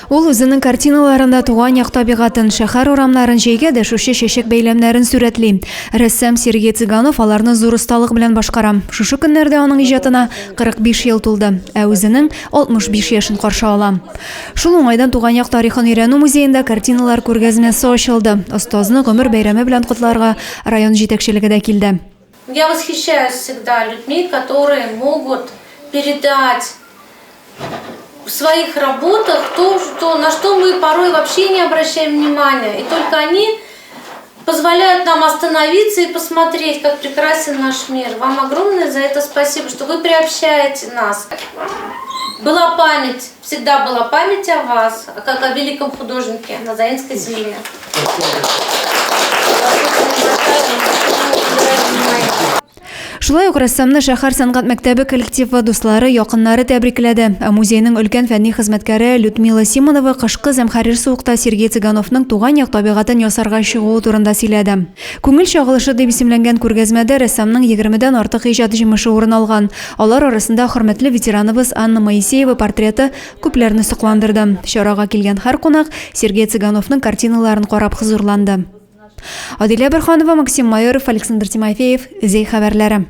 Ул үзенең картиналарында туган як табигатын, шәһәр урамнарын, җәйгә дәшүче чәчәк бәйләмнәрен сүрәтли. Рәссам Сергей Цыганов аларны зур осталык белән башкара. Шушы көннәрдә аның иҗатына 45 ел тулды, ә үзенең 65 яшен каршы ала. Шул уңайдан туган як тарихын өйрәнү музеенда картиналар күргәзмәсе ачылды. Остазны гомер бәйрәме белән котларга район җитәкчелеге дә килде. Я восхищаюсь всегда людьми, которые могут передать в своих работах то, на что мы порой вообще не обращаем внимания. И только они позволяют нам остановиться и посмотреть, как прекрасен наш мир. Вам огромное за это спасибо, что вы приобщаете нас. Была память, всегда была память о вас, как о великом художнике на Заинской земле. Шулай ук рәссамны шәһәр сәнгать мәктәбе коллективы дуслары, якыннары тәбрикләде. Музейның өлкән фәнни хезмәткәре Людмила Симонова кышкы зәмхәрир суыкта Сергей Цыгановның туган як табигатын ясарга чыгуы турында сөйләде. Күңел чагылышы дип исемләнгән күргәзмәдә рәссамның 20дән артык иҗат җимеше урын алган. Алар арасында хөрмәтле ветераныбыз Анна Моисеева портреты күпләрне сокландырды. Чарага килгән һәр кунак Сергей Цыгановның картиналарын карап хозурланды. Адилә Бәрханова, Максим Майоров, Александр Тимофеев, Зей хәбәрләре.